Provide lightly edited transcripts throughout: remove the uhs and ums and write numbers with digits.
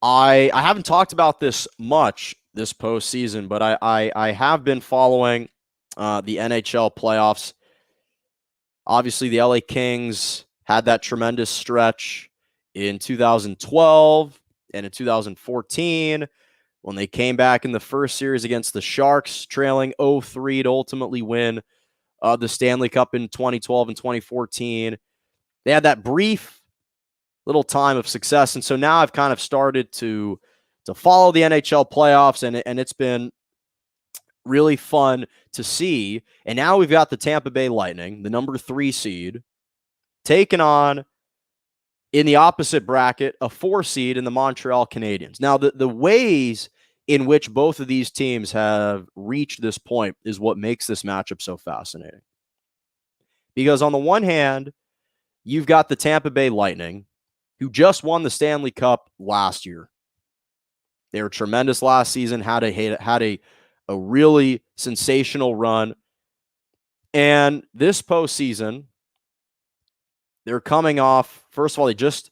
I haven't talked about this much this postseason, but I have been following the NHL playoffs. Obviously, the LA Kings had that tremendous stretch in 2012 and in 2014 when they came back in the first series against the Sharks, trailing 0-3 to ultimately win the Stanley Cup in 2012 and 2014. They had that brief little time of success, and so now I've kind of started to follow the NHL playoffs, and it's been really fun to see. And now we've got the Tampa Bay Lightning, the number 3 seed, taking on, in the opposite bracket, a 4 seed in the Montreal Canadiens. Now, the ways in which both of these teams have reached this point is what makes this matchup so fascinating. Because on the one hand, you've got the Tampa Bay Lightning, who just won the Stanley Cup last year. They were tremendous last season, had a really sensational run. And this postseason, they're coming off, first of all, they just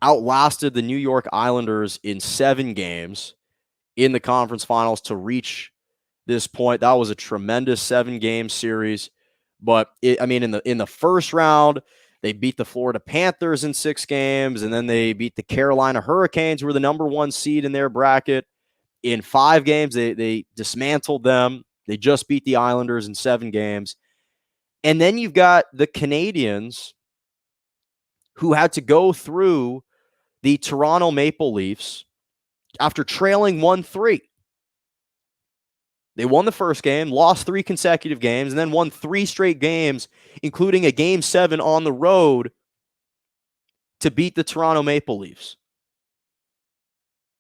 outlasted the New York Islanders in 7 games in the conference finals to reach this point. That was a tremendous 7-game series. But in the first round, they beat the Florida Panthers in 6 games, and then they beat the Carolina Hurricanes, who were the number 1 seed in their bracket. In 5 games, they dismantled them. They just beat the Islanders in 7 games. And then you've got the Canadiens, who had to go through the Toronto Maple Leafs after trailing 1-3. They won the first game, lost 3 consecutive games, and then won 3 straight games, including a Game 7 on the road to beat the Toronto Maple Leafs.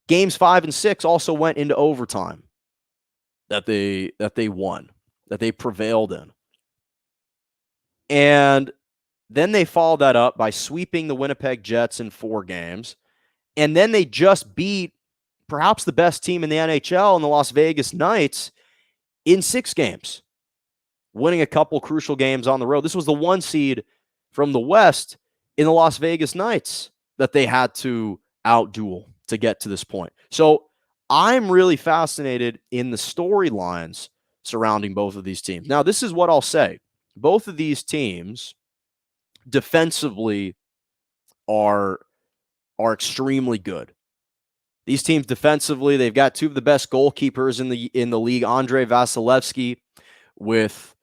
Games 5 and 6 also went into overtime that they won, that they prevailed in. And then they followed that up by sweeping the Winnipeg Jets in 4 games. And then they just beat perhaps the best team in the NHL in the Las Vegas Knights in 6 games, winning a couple crucial games on the road. This was the 1 seed from the West in the Las Vegas Knights that they had to outduel to get to this point. So I'm really fascinated in the storylines surrounding both of these teams. Now, this is what I'll say. Both of these teams defensively are extremely good. These teams defensively, they've got 2 of the best goalkeepers in the league. Andrei Vasilevsky with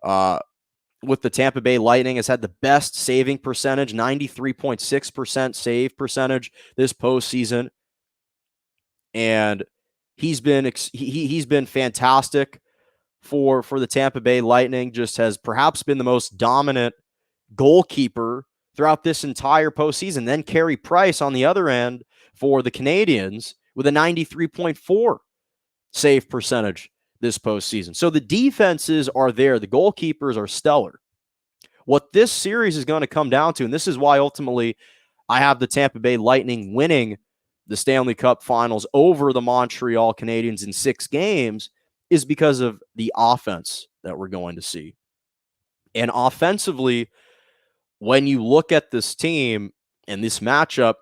the Tampa Bay Lightning has had the best saving percentage, 93.6% save percentage this postseason. And he's been fantastic for the Tampa Bay Lightning, just has perhaps been the most dominant goalkeeper throughout this entire postseason. Then Carey Price on the other end for the Canadiens with a 93.4 save percentage this postseason. So the defenses are there. The goalkeepers are stellar. What this series is going to come down to, and this is why ultimately I have the Tampa Bay Lightning winning the Stanley Cup Finals over the Montreal Canadiens in 6 games, is because of the offense that we're going to see. And offensively, when you look at this team and this matchup,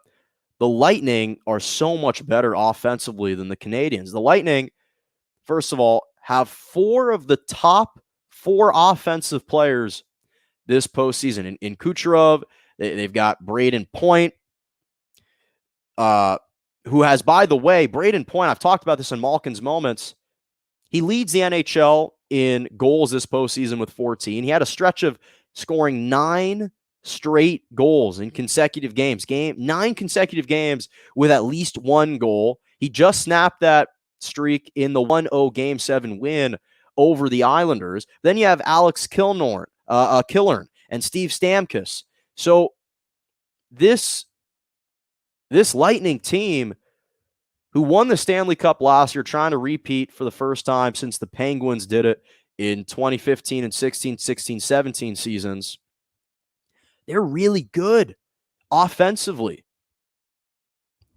the Lightning are so much better offensively than the Canadiens. The Lightning, first of all, have 4 of the top 4 offensive players this postseason. In Kucherov, they've got Braden Point, who has, by the way, Braden Point, I've talked about this in Malkin's Moments, he leads the NHL in goals this postseason with 14. He had a stretch of scoring 9 straight goals in consecutive games. 9 consecutive games with at least 1 goal. He just snapped that streak in the 1-0 Game 7 win over the Islanders. Then you have Alex Killorn and Steve Stamkos. So this Lightning team, who won the Stanley Cup last year, trying to repeat for the first time since the Penguins did it in 2015 and 16-17 seasons, they're really good offensively.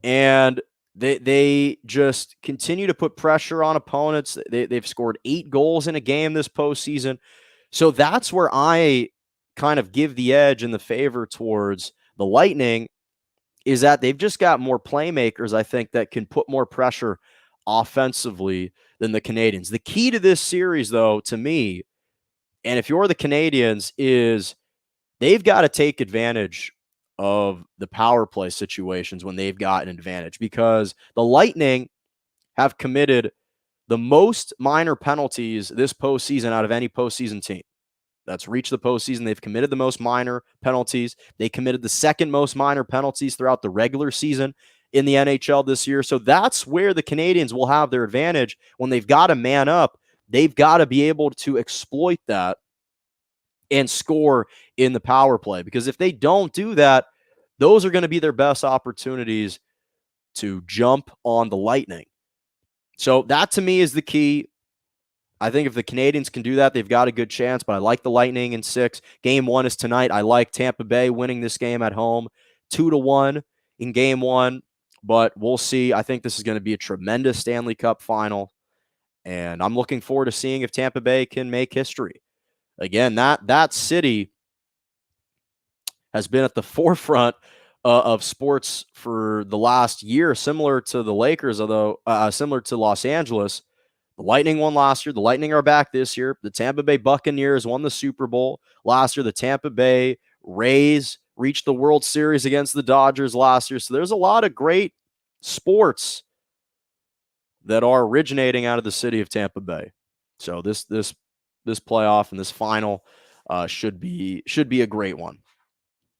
And they just continue to put pressure on opponents. They've scored 8 goals in a game this postseason. So that's where I kind of give the edge and the favor towards the Lightning. is that they've just got more playmakers, I think, that can put more pressure offensively than the Canadiens. The key to this series, though, to me, and if you're the Canadiens, is they've got to take advantage of the power play situations when they've got an advantage, because the Lightning have committed the most minor penalties this postseason out of any postseason team that's reached the postseason. They've committed the most minor penalties. They committed the second most minor penalties throughout the regular season in the NHL this year. So that's where the Canadiens will have their advantage. When they've got to man up, they've got to be able to exploit that and score in the power play. Because if they don't do that, those are going to be their best opportunities to jump on the Lightning. So that to me is the key. I think if the Canadiens can do that, they've got a good chance, but I like the Lightning in 6. Game 1 is tonight. I like Tampa Bay winning this game at home 2-1 in game 1, but we'll see. I think this is going to be a tremendous Stanley Cup final, and I'm looking forward to seeing if Tampa Bay can make history. Again, that city has been at the forefront of sports for the last year, similar to the Lakers, although similar to Los Angeles. The Lightning won last year. The Lightning are back this year. The Tampa Bay Buccaneers won the Super Bowl last year. The Tampa Bay Rays reached the World Series against the Dodgers last year. So there's a lot of great sports that are originating out of the city of Tampa Bay. So this playoff and this final should be a great one.